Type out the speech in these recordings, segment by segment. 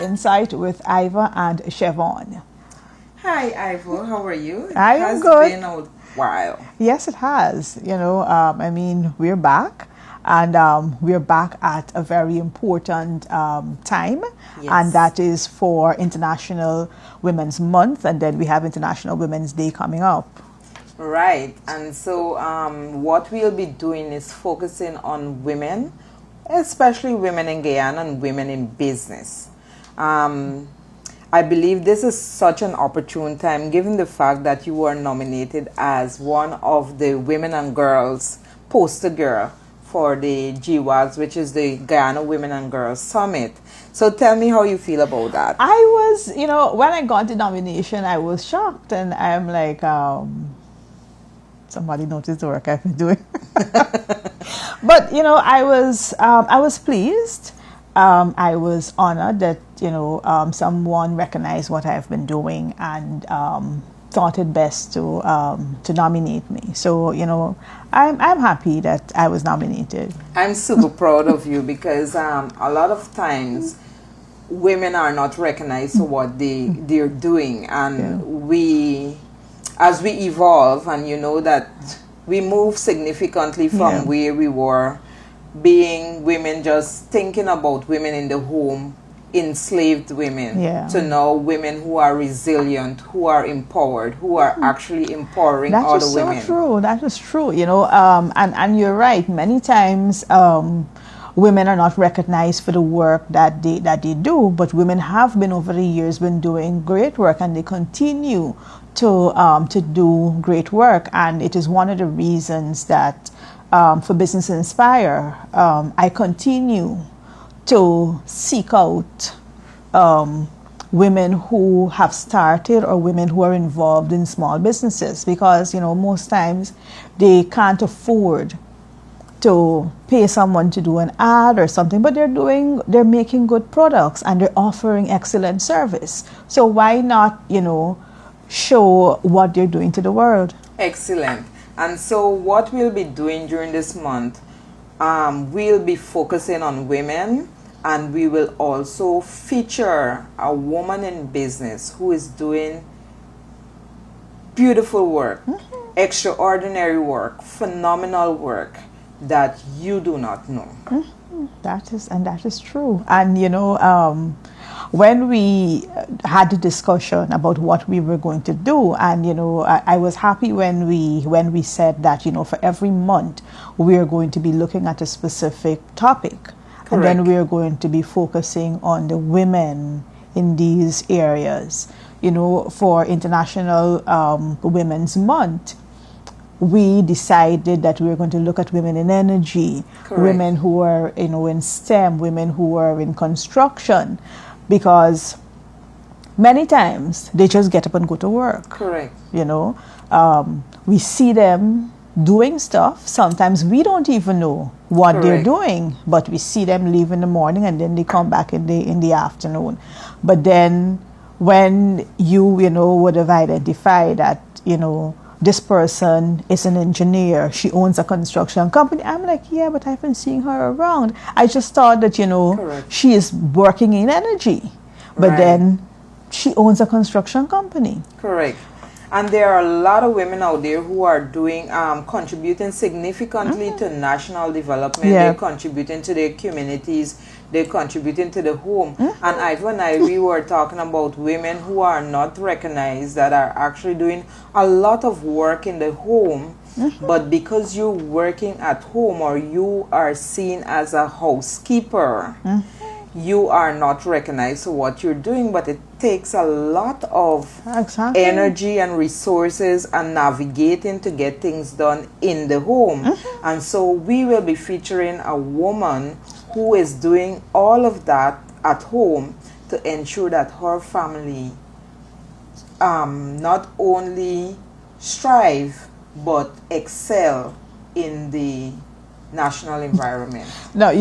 Insight with Iva and Siobhan. Hi, Ivo. How are you? I am good. It has been a while. Yes, it has. We're back. And we're back at a very important time, Yes. and that is for International Women's Month, and then we have International Women's Day coming up. Right. And so what we'll be doing is focusing on women, especially women in Guyana and women in business. I believe this is such an opportune time given the fact that you were nominated as one of the Women and Girls poster girl for the GWAS, which is the Guyana Women and Girls Summit. So tell me how you feel about that. I was, when I got the nomination, I was shocked, and I'm like, somebody noticed the work I've been doing. But I was pleased. I was honored that someone recognized what I've been doing and thought it best to nominate me. So I'm happy that I was nominated. I'm super proud of you because a lot of times women are not recognized for what they're doing, and as we evolve, and that we move significantly from where we were being women just thinking about women in the home, enslaved women, to now women who are resilient, who are empowered, who are actually empowering other women. That is so true. That is true. And you're right. Many times women are not recognized for the work that they do, but women have been over the years been doing great work, and they continue to do great work. And it is one of the reasons that for Business Inspire, I continue to seek out women who have started or women who are involved in small businesses, because most times they can't afford to pay someone to do an ad or something, but they're making good products and they're offering excellent service. So why not show what they're doing to the world? Excellent. And so what we'll be doing during this month, we'll be focusing on women, and we will also feature a woman in business who is doing beautiful work, extraordinary work, phenomenal work that you do not know. That is true. And when we had the discussion about what we were going to do, and I was happy when we said that for every month we are going to be looking at a specific topic. Correct. And then we are going to be focusing on the women in these areas. For International Women's Month, we decided that we were going to look at women in energy, Correct. Women who are in STEM, women who are in construction, because many times they just get up and go to work. Correct. We see them doing stuff. Sometimes we don't even know what Correct. they're doing, but we see them leave in the morning and then they come back in the afternoon. But then when you would have identified that this person is an engineer, she owns a construction company, I'm like, yeah, but I've been seeing her around. I just thought that Correct. she is working in energy, but Right. then she owns a construction company. Correct. And there are a lot of women out there who are doing, contributing significantly to national development. Yeah. They're contributing to their communities. They're contributing to the home. And Iva and I, we were talking about women who are not recognized, that are actually doing a lot of work in the home. But because you're working at home, or you are seen as a housekeeper, you are not recognized for what you're doing. But it takes a lot of Exactly. energy and resources and navigating to get things done in the home. And so we will be featuring a woman who is doing all of that at home to ensure that her family not only strive but excel in the national environment. Now,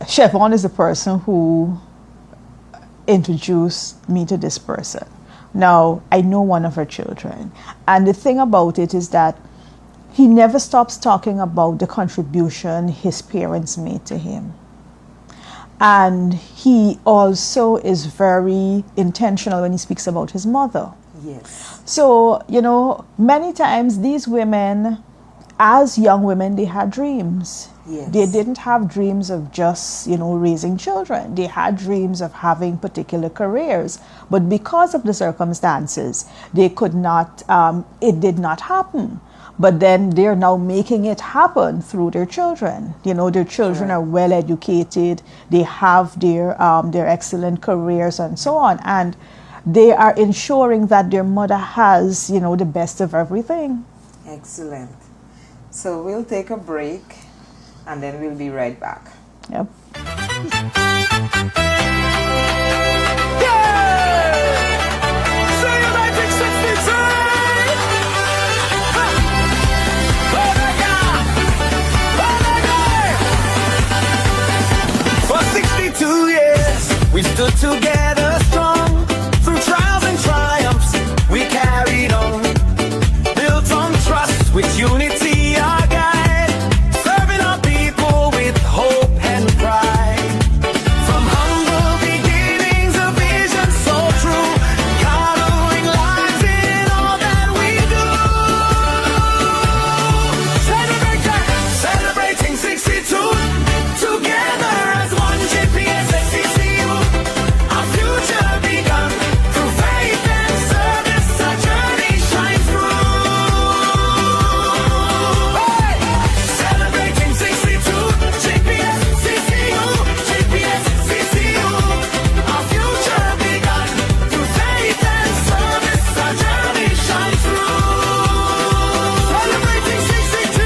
Siobhan is the person who introduced me to this person. Now, I know one of her children. And the thing about it is that he never stops talking about the contribution his parents made to him. And he also is very intentional when he speaks about his mother. Yes. So, many times these women, as young women, they had dreams. Yes. They didn't have dreams of just, raising children. They had dreams of having particular careers. But because of the circumstances, they could not, it did not happen. But then they're now making it happen through their children. Their children Right. are well educated. They have their excellent careers and so on. And they are ensuring that their mother has, the best of everything. Excellent. So we'll take a break and then we'll be right back. Yep. For 62 years, we stood together strong. Through trials and triumphs, we carried on. Built on trust with unity, our guide. Serving our people with hope and pride. From humble beginnings, a vision so true. Coloring lives in all that we do. Celebrating 62. Together as one GPS XCCU. Our future begun. Through faith and service, our journey shines through. Hey! Celebrating 62. GPS CCU. GPS CCU. Our future begun. Through faith and service, our journey shines through. Celebrating 62.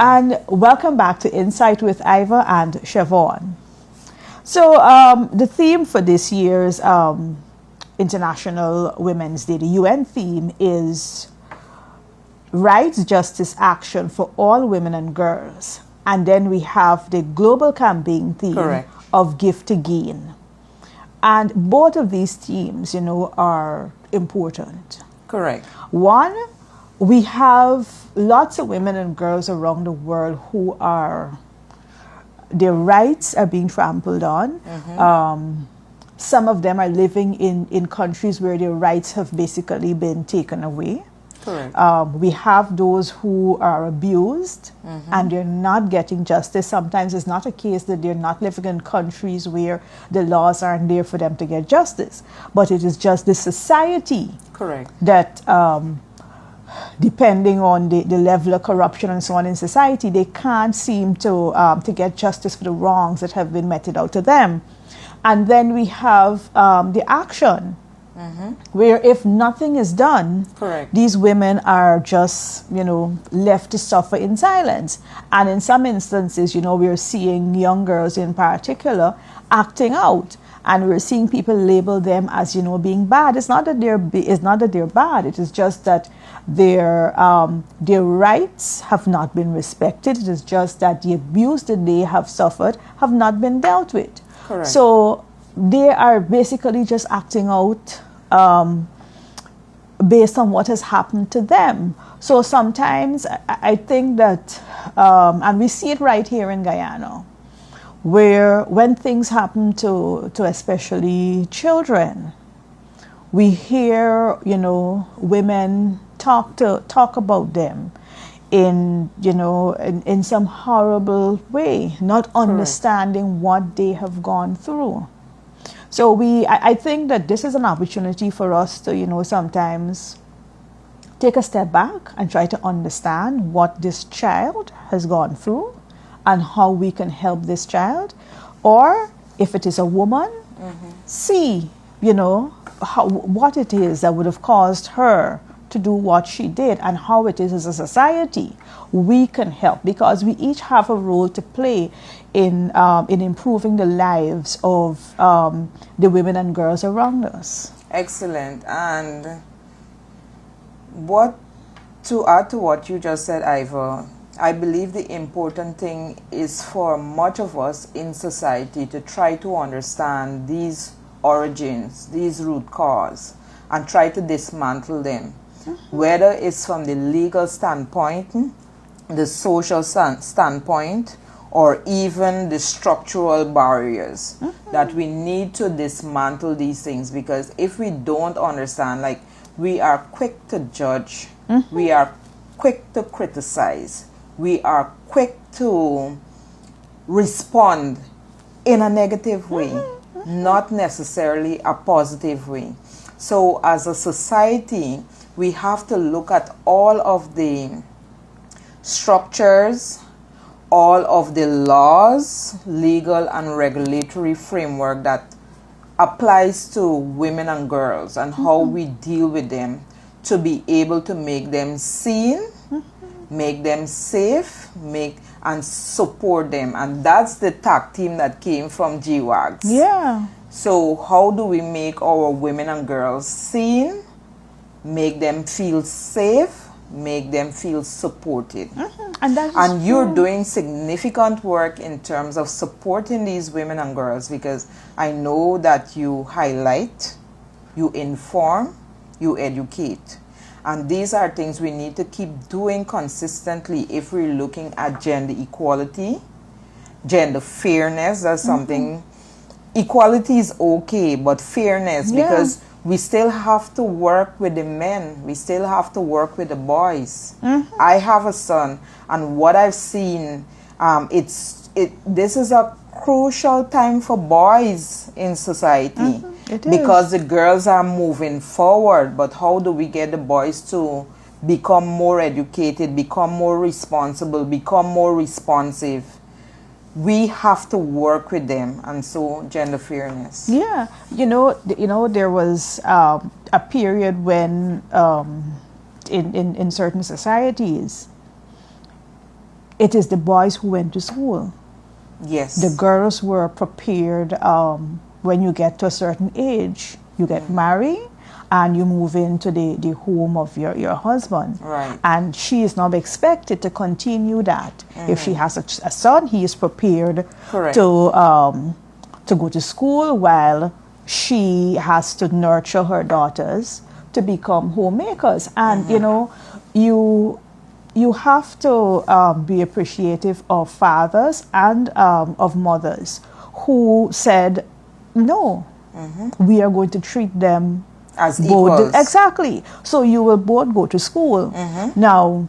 And welcome back to Insight with Ivor and Siobhan. So the theme for this year's International Women's Day, the UN theme, is Rights, Justice, Action for All Women and Girls. And then we have the global campaign theme Correct. of Give to Gain. And both of these themes, are important. Correct. One, we have lots of women and girls around the world who their rights are being trampled on. Some of them are living in countries where their rights have basically been taken away. Correct. We have those who are abused and they're not getting justice. Sometimes it's not a case that they're not living in countries where the laws aren't there for them to get justice, but it is just the society Correct. that depending on the level of corruption and so on in society, they can't seem to get justice for the wrongs that have been meted out to them. And then we have the action, where if nothing is done, Correct. these women are just, left to suffer in silence. And in some instances, we're seeing young girls in particular acting out. And we're seeing people label them as, being bad. It's not that they're bad. It is just that their rights have not been respected. It is just that the abuse that they have suffered have not been dealt with. Correct. So they are basically just acting out based on what has happened to them. So sometimes I think that, and we see it right here in Guyana, where when things happen to especially children, we hear, women talk about them in some horrible way, not understanding what they have gone through. So I think that this is an opportunity for us to, sometimes take a step back and try to understand what this child has gone through and how we can help this child. Or if it is a woman, see, what it is that would have caused her to do what she did and how it is as a society we can help, because we each have a role to play in improving the lives of the women and girls around us. Excellent. And to add to what you just said, Ivor, I believe the important thing is for much of us in society to try to understand these origins, these root cause, and try to dismantle them. Whether it's from the legal standpoint, the social standpoint, or even the structural barriers, that we need to dismantle these things, because if we don't understand, like, we are quick to judge, we are quick to criticize, we are quick to respond in a negative way, not necessarily a positive way. So as a society, we have to look at all of the structures, all of the laws, legal and regulatory framework that applies to women and girls, and how we deal with them to be able to make them seen, make them safe, and support them. And that's the tag team that came from GWAGS. Yeah. So how do we make our women and girls seen, make them feel safe, make them feel supported? And you're doing significant work in terms of supporting these women and girls, because I know that you highlight, you inform, you educate. And these are things we need to keep doing consistently if we're looking at gender equality, gender fairness. That's something. Equality is okay, but fairness, because we still have to work with the men. We still have to work with the boys. I have a son, and what I've seen, this is a crucial time for boys in society, because the girls are moving forward. But how do we get the boys to become more educated, become more responsible, become more responsive? We have to work with them, and so gender fairness. Yeah, there was a period when in certain societies, it is the boys who went to school. Yes. The girls were prepared. When you get to a certain age, you get married and you move into the home of your husband. Right. And she is now expected to continue that. If she has a son, he is prepared Correct. to go to school, while she has to nurture her daughters to become homemakers. And you have to be appreciative of fathers and of mothers who said, no, we are going to treat them as both. equals. Exactly. So you will both go to school. Now,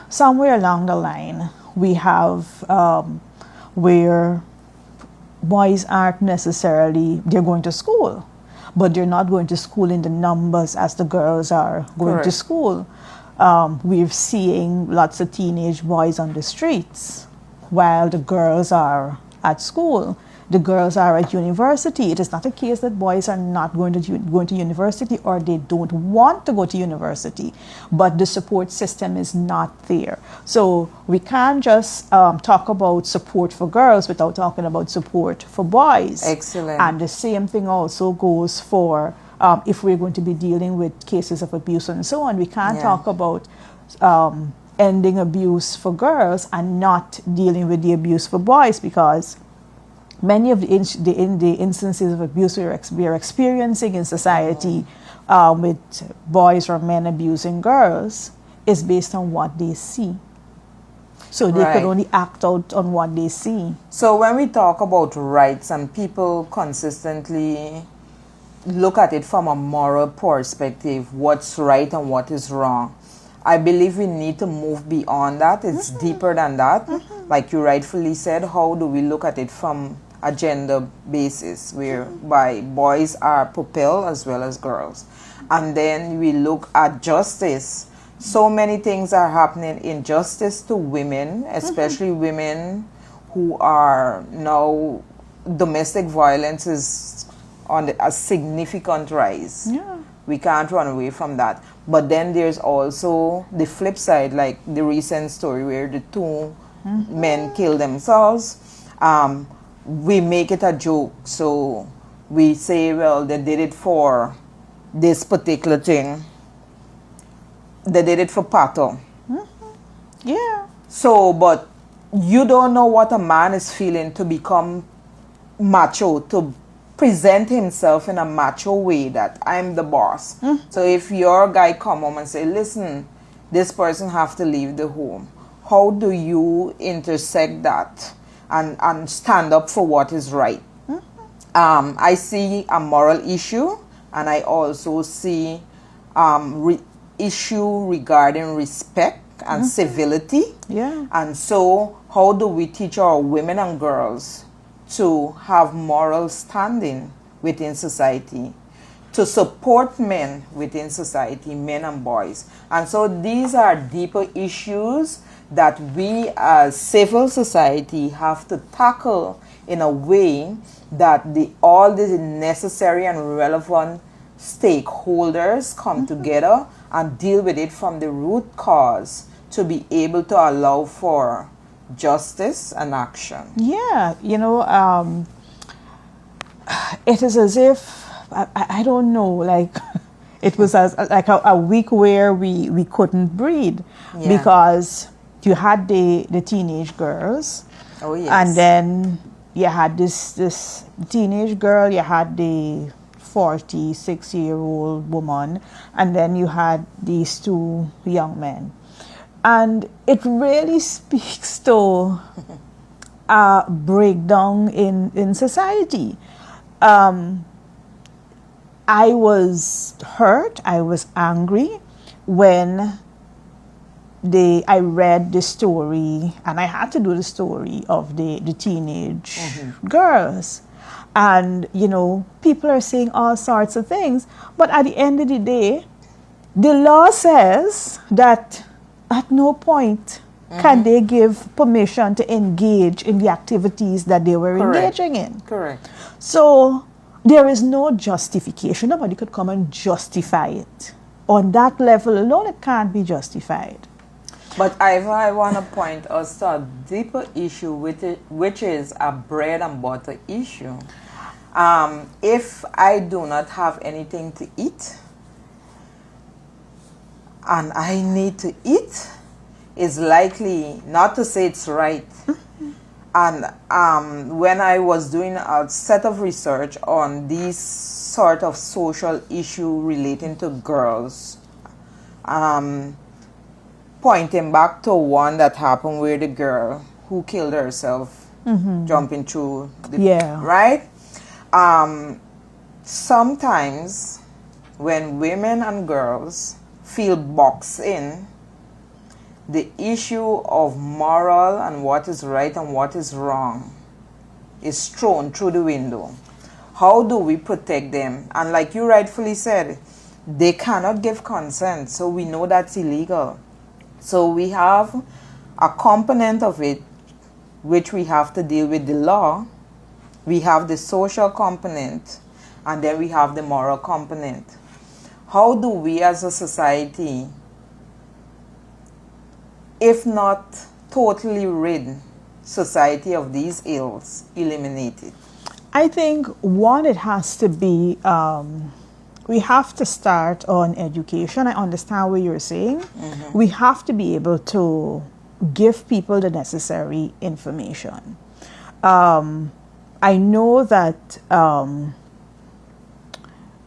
somewhere along the line, we have where boys aren't necessarily, they're going to school, but they're not going to school in the numbers as the girls are going to Correct. school. We're seeing lots of teenage boys on the streets while the girls are at school. The girls are at university. It is not a case that boys are not going to university, or they don't want to go to university, but the support system is not there. So we can't just talk about support for girls without talking about support for boys. Excellent. And the same thing also goes for if we're going to be dealing with cases of abuse and so on. We can't talk about ending abuse for girls and not dealing with the abuse for boys, because many of the instances of abuse we are experiencing in society with boys or men abusing girls is based on what they see. So they could only act out on what they see. So when we talk about rights, and people consistently look at it from a moral perspective, what's right and what is wrong, I believe we need to move beyond that. It's deeper than that. Like you rightfully said, how do we look at it from a gender basis, whereby boys are propelled as well as girls? And then we look at justice. So many things are happening in justice to women, especially women who are now, domestic violence is on a significant rise. Yeah. We can't run away from that. But then there's also the flip side, like the recent story where the two men killed themselves. We make it a joke. So we say, well, they did it for this particular thing. They did it for pato. Yeah. So, but you don't know what a man is feeling to become macho, to present himself in a macho way that I'm the boss. So if your guy come home and say, listen, this person have to leave the home, how do you intersect that and stand up for what is right? I see a moral issue, and I also see issue regarding respect and civility. Yeah. And so, how do we teach our women and girls to have moral standing within society, to support men within society, men and boys? And so, these are deeper issues that we as civil society have to tackle in a way that all the necessary and relevant stakeholders come together and deal with it from the root cause to be able to allow for justice and action. Yeah, it is as if, I don't know, like it was like a week where we couldn't breathe because you had the teenage girls. Oh, yes. And then you had this teenage girl, you had the 46-year-old woman, and then you had these two young men. And it really speaks to a breakdown in society. I was hurt, I was angry when I read the story, and I had to do the story of the teenage girls. And, people are saying all sorts of things. But at the end of the day, the law says that at no point can they give permission to engage in the activities that they were engaging in. Correct. So there is no justification. Nobody could come and justify it. On that level alone, it can't be justified. But I want to point us to a deeper issue, which is a bread and butter issue. If I do not have anything to eat, and I need to eat, is likely not to say it's right. And when I was doing a set of research on these sort of social issue relating to girls, pointing back to one that happened where the girl who killed herself jumping through the right? Sometimes when women and girls feel boxed in, the issue of moral and what is right and what is wrong is thrown through the window. How do we protect them? And like you rightfully said, they cannot give consent, so we know that's illegal. So we have a component of it which we have to deal with the law. We have the social component, and then we have the moral component. How do we as a society, if not totally rid society of these ills, eliminate it? I think one, it has to be, we have to start on education. I understand what you're saying. We have to be able to give people the necessary information. I know that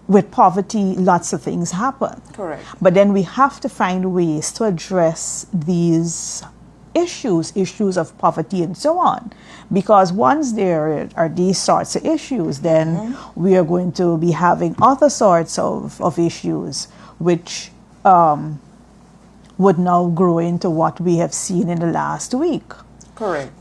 with poverty, lots of things happen. Correct. But then we have to find ways to address these issues of poverty and so on. Because once there are these sorts of issues, then we are going to be having other sorts of issues, which would now grow into what we have seen in the last week. Correct.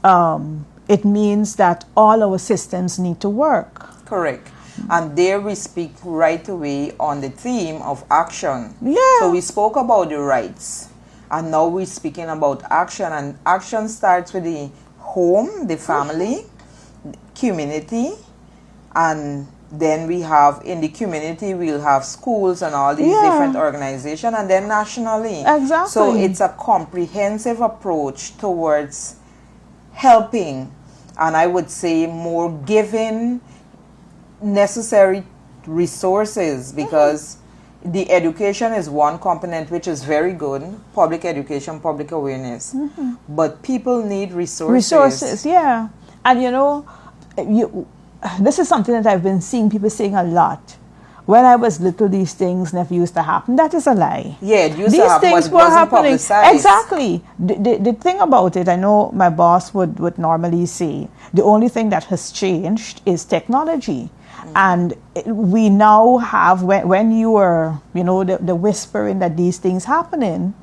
It means that all our systems need to work. Correct. And there we speak right away on the theme of action. Yeah. So we spoke about the rights, and now we're speaking about action. And action starts with the home, the family, community, and then we have in the community we'll have schools and all these different organizations, and then nationally. Exactly. So it's a comprehensive approach towards helping, and I would say more giving necessary resources, because the education is one component which is very good, public education, public awareness, but people need resources. Yeah. And this is something that I've been seeing people saying a lot. when I was little, these things never used to happen. That is a lie. Yeah, it used These to happen, but things it were wasn't happening. publicized. Exactly. The thing about it, I know my boss would normally say, the only thing that has changed is technology. And we now have, when you are, the whispering that these things happening,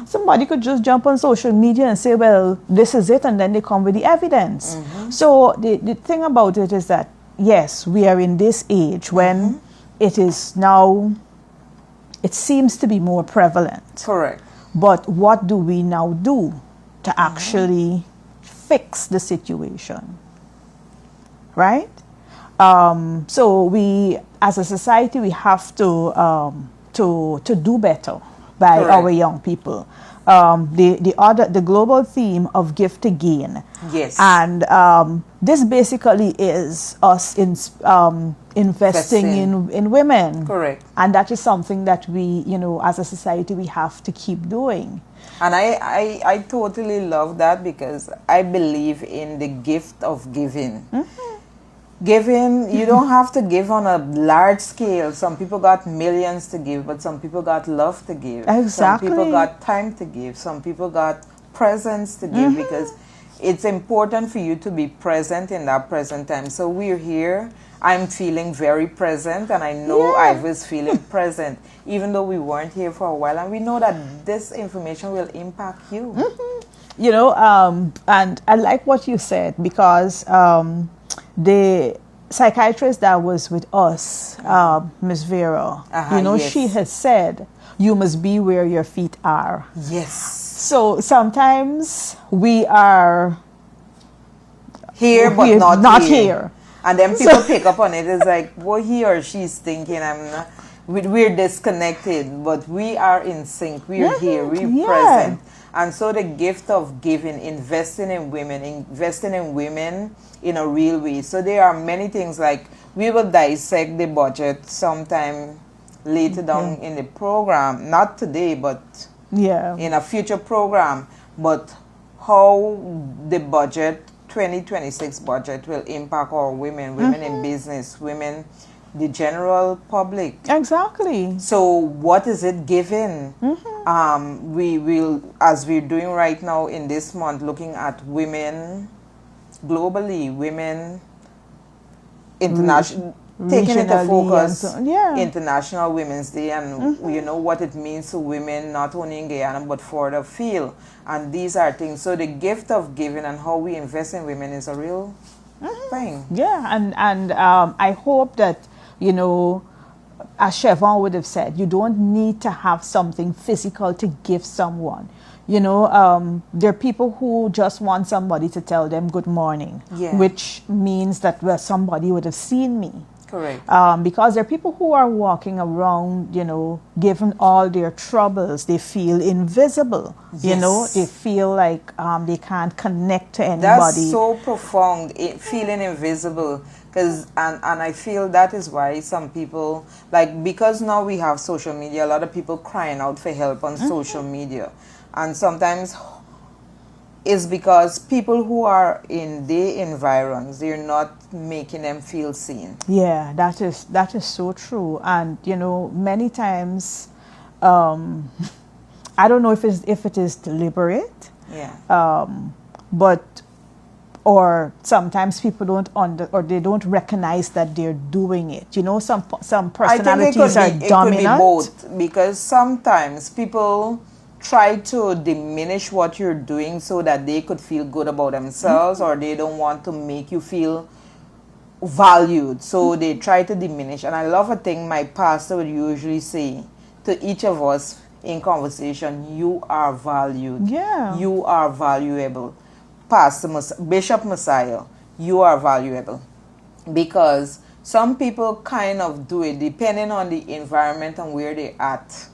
somebody could just jump on social media and say, well, this is it, and then they come with the evidence. So the thing about it is that, yes, we are in this age when it is now, it seems to be more prevalent. Correct. But what do we now do to actually fix the situation? Right? So we, as a society, we have to do better by Correct. our young people. The global theme of give to gain. Yes. And this basically is us investing in women. Correct. And that is something that we, as a society, we have to keep doing. And I totally love that, because I believe in the gift of giving. Giving, you don't have to give on a large scale. Some people got millions to give, but some people got love to give. Exactly. Some people got time to give. Some people got presence to give, because it's important for you to be present in that present time. So we're here. I'm feeling very present, and I know I was feeling present, even though we weren't here for a while. And we know that this information will impact you. And I like what you said, because the psychiatrist that was with us, Ms. Vera, Yes. she has said, you must be where your feet are. Yes. So sometimes we are Here, but We're not, not here. here. And then people pick up on it. It's like, what he or she's thinking, we're disconnected, but we are in sync. We're here, we're present. And so the gift of giving, investing in women in a real way. So there are many things, like we will dissect the budget sometime later down in the program. Not today, but in a future program. But how the budget, 2026 budget, will impact our women in business, women, the general public. Exactly. So what is it giving? We will, as we're doing right now in this month, looking at women globally, women international, taking into focus International Women's Day, and you know what it means to women, not only in Guyana but for the field. And these are things. So the gift of giving and how we invest in women is a real thing. Yeah, and I hope that, as Chevron would have said, you don't need to have something physical to give someone. There are people who just want somebody to tell them good morning, which means that, well, somebody would have seen me. Correct. Because there are people who are walking around, given all their troubles, they feel invisible. They feel like they can't connect to anybody. That's so profound, feeling invisible. And I feel that is why some people, because now we have social media, a lot of people crying out for help on social media. And sometimes it's because people who are in their environs, they're not making them feel seen. Yeah, that is so true. And many times, I don't know if it is deliberate. Yeah. Or sometimes people they don't recognize that they're doing it. Some personalities are dominant. It could be both, because sometimes people try to diminish what you're doing so that they could feel good about themselves, or they don't want to make you feel valued, so they try to diminish. And I love a thing my pastor would usually say to each of us in conversation: you are valued. Yeah. You are valuable. Bishop Messiah, you are valuable. Because some people kind of do it depending on the environment and where they're at.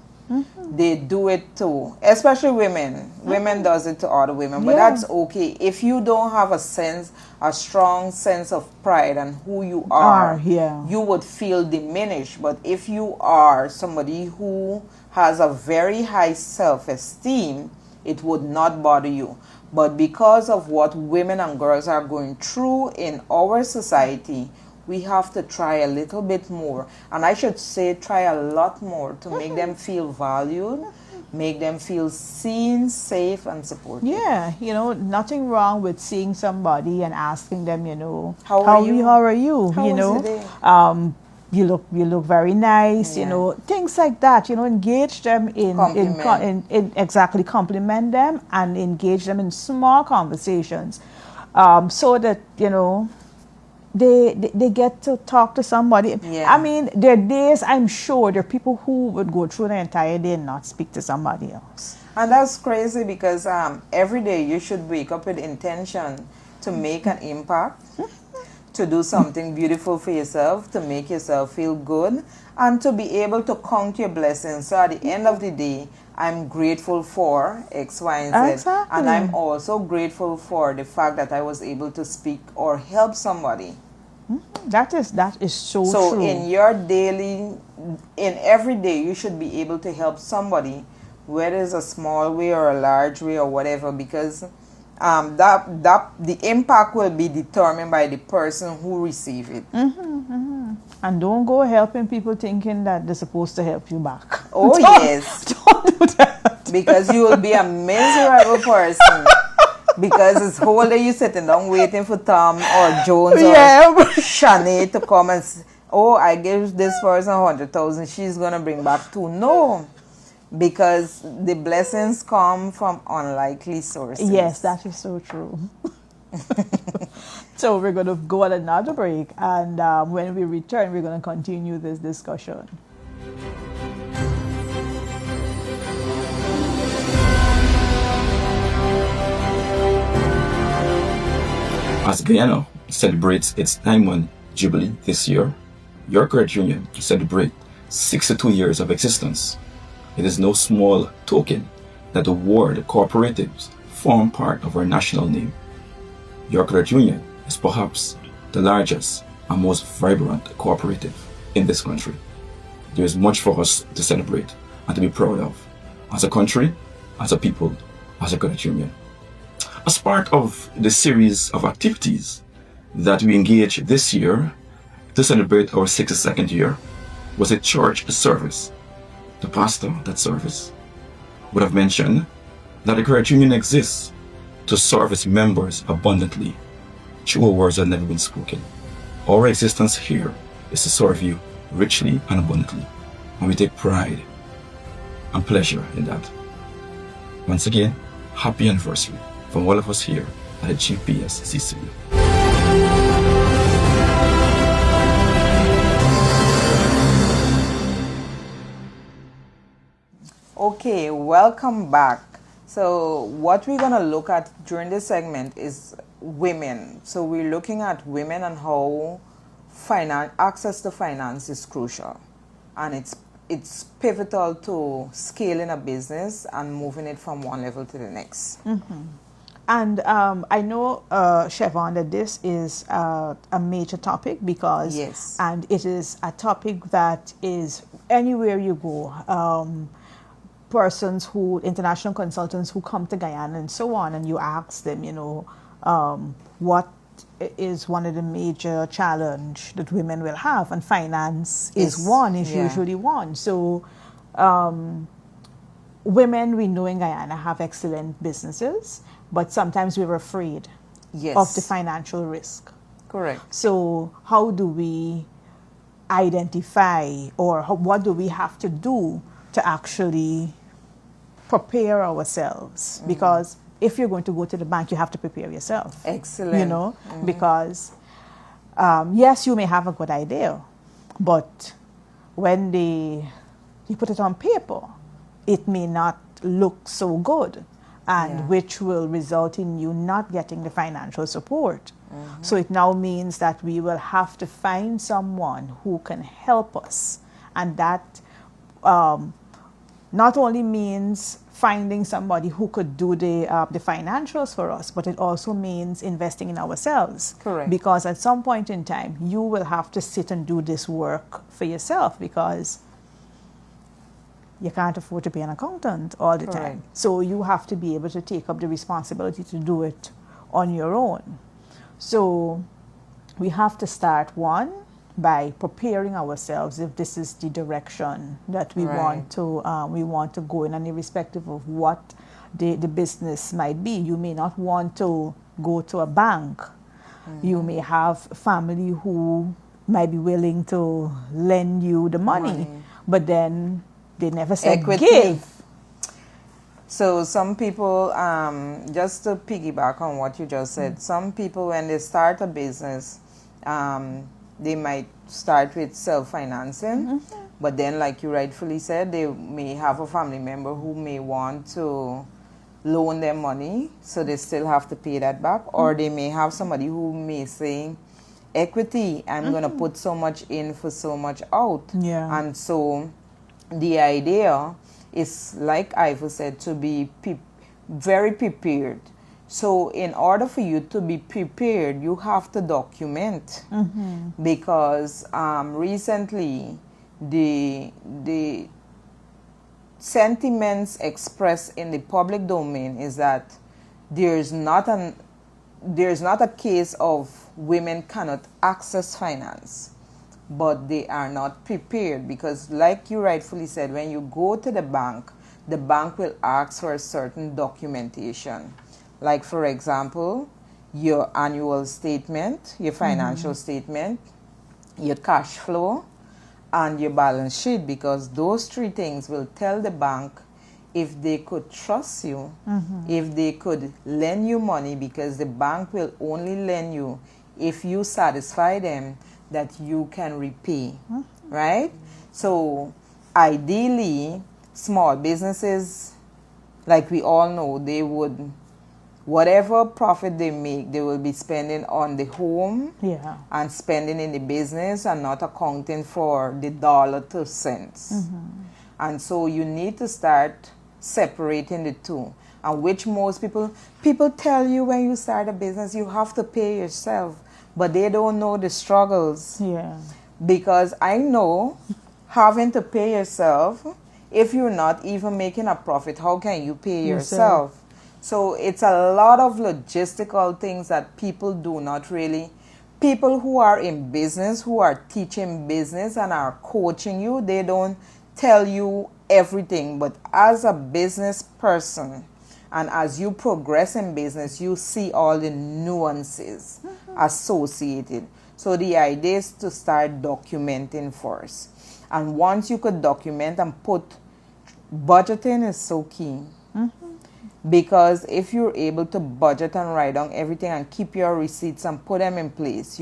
They do it too, especially women. Women does it to other women, but that's okay. If you don't have a strong sense of pride and who you are, you would feel diminished. But if you are somebody who has a very high self-esteem, it would not bother you. But because of what women and girls are going through in our society, we have to try a little bit more. And I should say try a lot more to make them feel valued, make them feel seen, safe, and supported. Yeah, nothing wrong with seeing somebody and asking them, How are you? How are you? How you was know, the day? you look very nice. Yeah. Things like that. Engage them Compliment. in exactly compliment them and engage them in small conversations, so that they get to talk to somebody. Yeah. I mean, there are days, I'm sure there are people who would go through the entire day and not speak to somebody else. And that's crazy because every day you should wake up with intention to make an impact, to do something beautiful for yourself, to make yourself feel good, and to be able to count your blessings. So at the end of the day, I'm grateful for X, Y, and Z. Exactly. And I'm also grateful for the fact that I was able to speak or help somebody. That is so So true. in every day, you should be able to help somebody, whether it's a small way or a large way or whatever, because the impact will be determined by the person who receive it. And don't go helping people thinking that they're supposed to help you back. Oh, yes. Don't do that. Because you will be a miserable person. Because it's whole day you sitting down waiting for Tom or Jones or Shanae to come and I gave this person 100,000, she's gonna bring back 2. No, because the blessings come from unlikely sources. Yes, that is so true. So we're going to go on another break, and when we return, we're going to continue this discussion. As Guyana celebrates its Diamond Jubilee this year, your credit union celebrates 62 years of existence. It is no small token that the word cooperatives form part of our national name. Your credit union is perhaps the largest and most vibrant cooperative in this country. There is much for us to celebrate and to be proud of as a country, as a people, as a credit union. As part of the series of activities that we engaged this year to celebrate our 62nd year was a church service. The pastor of that service would have mentioned that the credit union exists to serve its members abundantly. Truer words have never been spoken. Our existence here is to serve you richly and abundantly, and we take pride and pleasure in that. Once again, happy anniversary from all of us here at the GPS CCU. Okay, welcome back. So what we're going to look at during this segment is women. So we're looking at women and how access to finance is crucial. And it's pivotal to scaling a business and moving it from one level to the next. And I know, Siobhan, that this is a major topic because, Yes. and it is a topic that is anywhere you go. International consultants who come to Guyana and so on, and you ask them, what is one of the major challenge that women will have, and finance is usually one. So women, we know in Guyana, have excellent businesses, but sometimes we're afraid of the financial risk. Correct. So how do we identify, or what do we have to do to actually prepare ourselves? Because if you're going to go to the bank, you have to prepare yourself. Excellent. Because yes, you may have a good idea, but when you put it on paper, it may not look so good, and which will result in you not getting the financial support. So it now means that we will have to find someone who can help us, and that not only means finding somebody who could do the financials for us, but it also means investing in ourselves. Correct. Because at some point in time, you will have to sit and do this work for yourself, because you can't afford to pay an accountant all the Correct. time. So you have to be able to take up the responsibility to do it on your own. So we have to start one by preparing ourselves if this is the direction that we Right. we want to go in, and irrespective of what the business might be. You may not want to go to a bank. You may have family who might be willing to lend you the money, but then they never said Equity. give. So some people, just to piggyback on what you just said, some people when they start a business, they might start with self-financing, but then like you rightfully said, they may have a family member who may want to loan them money, so they still have to pay that back, or they may have somebody who may say, equity, I'm going to put so much in for so much out. Yeah. And so the idea is, like Ivor said, to be very prepared. So in order for you to be prepared, you have to document, because recently the sentiments expressed in the public domain is that there's not a case of women cannot access finance, but they are not prepared, because like you rightfully said, when you go to the bank will ask for a certain documentation, like for example your annual statement, your financial statement, your cash flow, and your balance sheet, because those three things will tell the bank if they could trust you, if they could lend you money, because the bank will only lend you if you satisfy them that you can repay, right? So ideally, small businesses, like we all know, they would, whatever profit they make, they will be spending on the home Yeah. and spending in the business, and not accounting for the dollar to cents. And so you need to start separating the two, and which most people tell you when you start a business you have to pay yourself, but they don't know the struggles. Yeah. Because I know having to pay yourself, if you're not even making a profit, how can you pay yourself? So it's a lot of logistical things that people do not really. People who are in business, who are teaching business and are coaching you, they don't tell you everything. But as a business person, and as you progress in business, you see all the nuances associated. So the idea is to start documenting first. And once you could document and put, budgeting is so key. Because if you're able to budget and write down everything and keep your receipts and put them in place,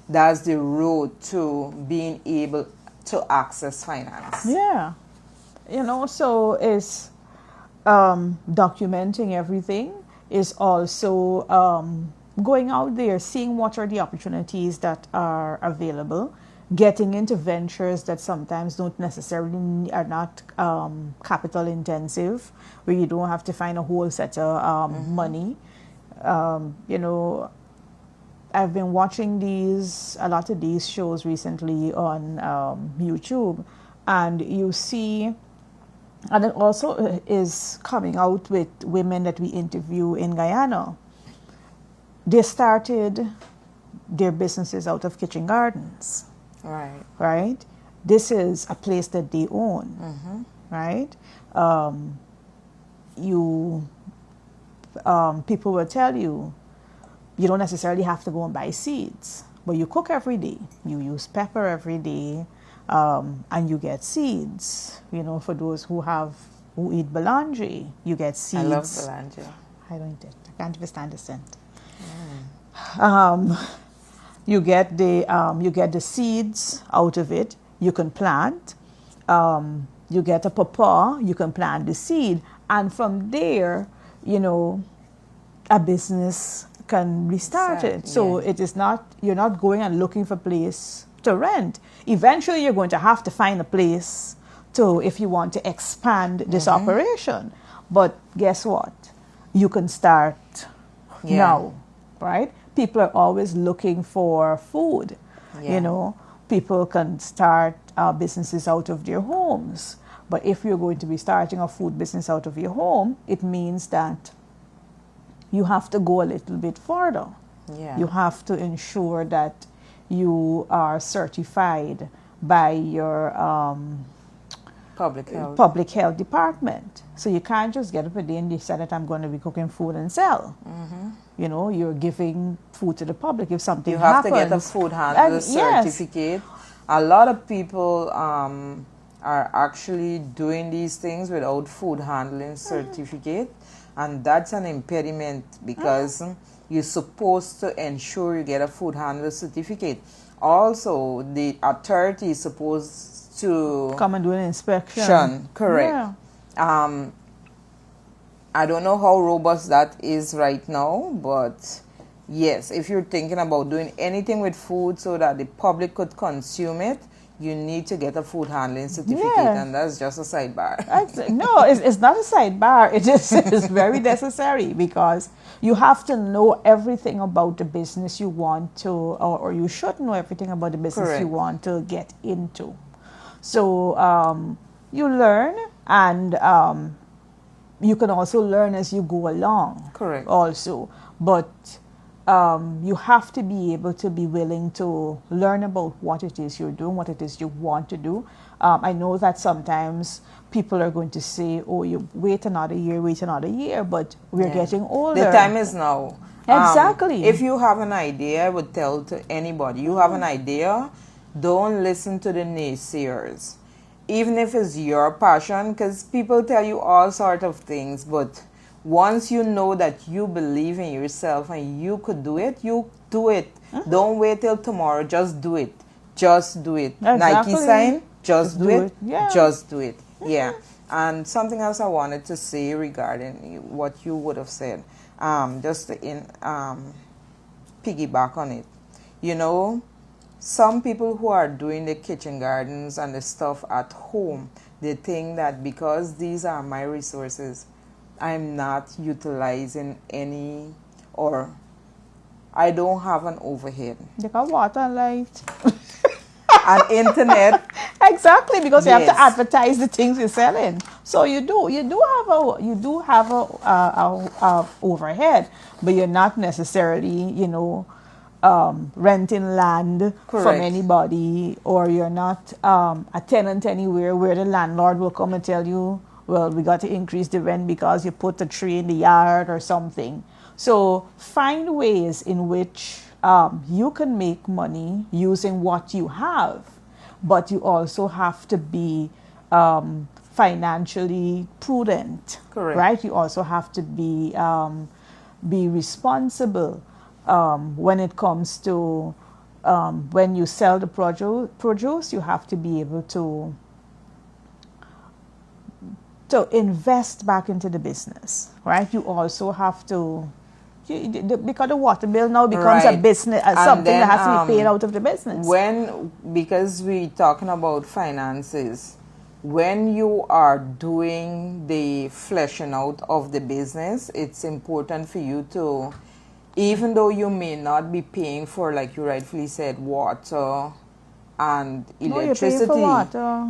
that's the road to being able to access finance. Yeah. So is documenting everything, is also going out there, seeing what are the opportunities that are available, getting into ventures that sometimes don't necessarily are not capital intensive, where you don't have to find a whole set of money. I've been watching a lot of these shows recently on YouTube, and you see, and it also is coming out with women that we interview in Guyana. They started their businesses out of kitchen gardens. Right. Right? This is a place that they own. Right? People will tell you, you don't necessarily have to go and buy seeds, but you cook every day. You use pepper every day, and you get seeds. For those who eat belange, you get seeds. I love belange. I don't eat it. I can't even stand the scent. You get the seeds out of it. You can plant. You get a pawpaw. You can plant the seed, and from there, a business can be started. So it is not, you're not going and looking for a place to rent. Eventually, you're going to have to find a place if you want to expand this operation. But guess what? You can start now, right? People are always looking for food. People can start businesses out of their homes. But if you're going to be starting a food business out of your home, it means that you have to go a little bit further. Yeah. You have to ensure that you are certified by your public health department. So you can't just get up a day and decide that I'm going to be cooking food and sell. You know, you're giving food to the public. If something You have happens, to get a food handler and- yes. certificate. A lot of people are actually doing these things without food handling certificate, and that's an impediment because you're supposed to ensure you get a food handler certificate. Also, the authority is supposed to come and do an inspection. Correct. Yeah. I don't know how robust that is right now, but yes, if you're thinking about doing anything with food so that the public could consume it, you need to get a food handling certificate, Yeah. and that's just a sidebar. No, it's not a sidebar. It is it's very necessary because you have to know everything about the business you want to, or you should know everything about the business you Correct. want to get into. So you learn, and you can also learn as you go along. Correct. Also, but you have to be able to be willing to learn about what it is you're doing, what it is you want to do. I know that sometimes people are going to say, "Oh, you wait another year," but we're Yeah. getting older. The time is now. Exactly. If you have an idea, I would tell to anybody, you have an idea, don't listen to the naysayers. Even if it's your passion, because people tell you all sort of things, but once you know that you believe in yourself and you could do it, you do it. Don't wait till tomorrow. Just do it. Just do it. Exactly. Nike sign, just do it. Yeah. Just do it. Yeah. And something else I wanted to say regarding what you would have said, just to piggyback on it. You know, some people who are doing the kitchen gardens and the stuff at home, they think that because these are my resources, I'm not utilizing any, or I don't have an overhead. They got water and light. And internet, Exactly, because you have Yes. to advertise the things you're selling. So you do have a overhead, but you're not necessarily, renting land from Correct. anybody, or you're not a tenant anywhere where the landlord will come and tell you, well, we got to increase the rent because you put a tree in the yard or something. So find ways in which you can make money using what you have, but you also have to be financially prudent. Correct. Right? You also have to be responsible when it comes to when you sell the produce. You have to be able to invest back into the business, right? You also have to, because the water bill now becomes a Right. business, And something then, that has to be paid out of the business. because we're talking about finances, when you are doing the fleshing out of the business, it's important for you to, even though you may not be paying for, like you rightfully said, water and No, you're paying electricity, for water.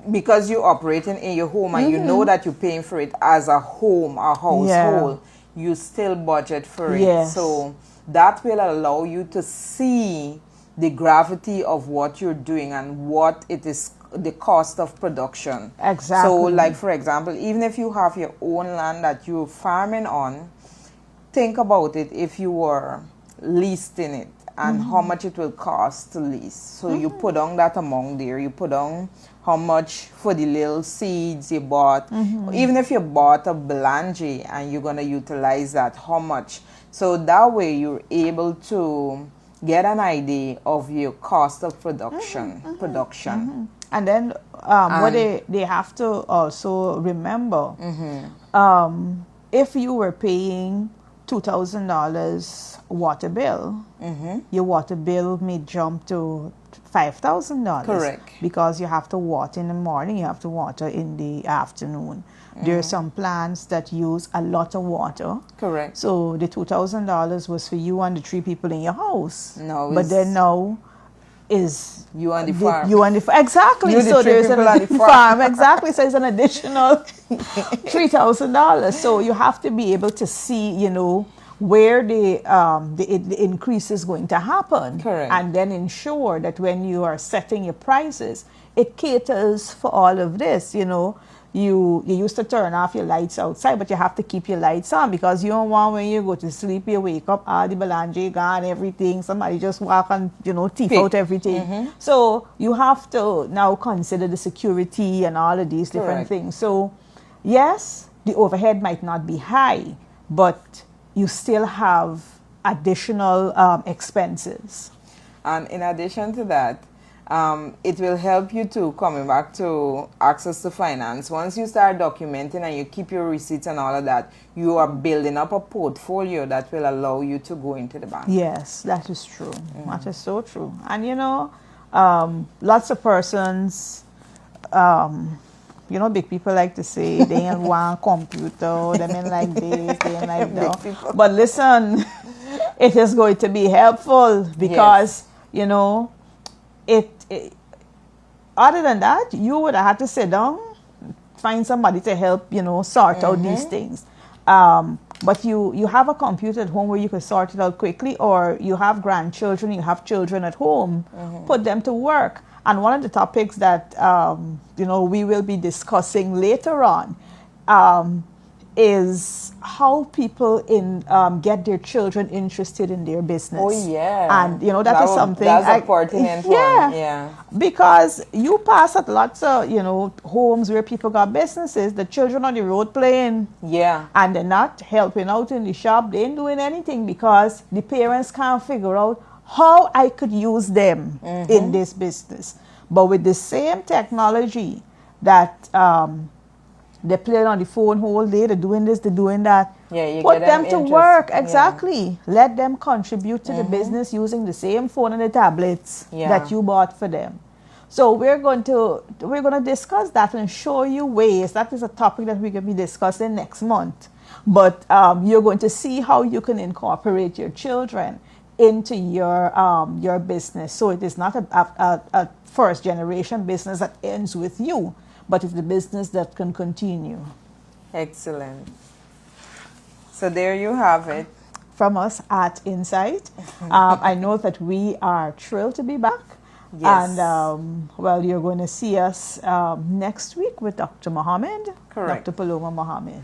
because you're operating in your home and you know that you're paying for it as a home, a household, you still budget for it. Yes. So that will allow you to see the gravity of what you're doing and what it is, the cost of production. Exactly. So, like for example, even if you have your own land that you're farming on, think about it if you were leasing it and how much it will cost to lease. So you put on that amount there. You put on how much for the little seeds you bought. Even if you bought a blangy and you're going to utilize that, how much. So that way you're able to get an idea of your cost of production. And then what they have to also remember, if you were paying $2,000 water bill, your water bill may jump to $5,000. Correct. Because you have to water in the morning, you have to water in the afternoon. There are some plants that use a lot of water. Correct. So the $2,000 was for you and the 3 people in your house. No, but it's then now is you on the farm. you and the exactly. You the So 3 there's people on the an farm. farm exactly. So it's an additional $3,000. So you have to be able to see, where the increase is going to happen. Correct. And then ensure that when you are setting your prices, it caters for all of this. You know, you used to turn off your lights outside, but you have to keep your lights on, because you don't want when you go to sleep, you wake up, all the belanje gone, everything, somebody just walk and, you know, thief out everything. So you have to now consider the security and all of these different Correct. things. So yes, the overhead might not be high, but you still have additional expenses. And in addition to that, it will help you to, coming back to access to finance. Once you start documenting and you keep your receipts and all of that, you are building up a portfolio that will allow you to go into the bank. Yes, that is true. That is so true. And you know, lots of persons, you know, big people like to say they ain't want computer, they ain't like this, they ain't like that. But listen, it is going to be helpful, because, you know, it other than that, you would have had to sit down, find somebody to help, you know, sort out these things. But you have a computer at home where you can sort it out quickly, or you have grandchildren, you have children at home, put them to work. And one of the topics that, you know, we will be discussing later on is how people get their children interested in their business. Oh, yeah. And, you know, that is something. That's a pertinent one. Yeah. Because you pass at lots of, you know, homes where people got businesses, the children on the road playing. Yeah. And they're not helping out in the shop. They ain't doing anything because the parents can't figure out how I could use them in this business. But with the same technology that they're playing on the phone whole day, they're doing this, they're doing that. Yeah, you put get them to work. Yeah. Exactly. Let them contribute to the business using the same phone and the tablets that you bought for them. So we're going to discuss that and show you ways. That is a topic that we're going to be discussing next month. But you're going to see how you can incorporate your children into your business. So it is not a first generation business that ends with you, but it's the business that can continue. Excellent. So there you have it. From us at Insight. I know that we are thrilled to be back. Yes. And, well, you're going to see us next week with Dr. Mohammed. Correct. Dr. Paloma Mohammed.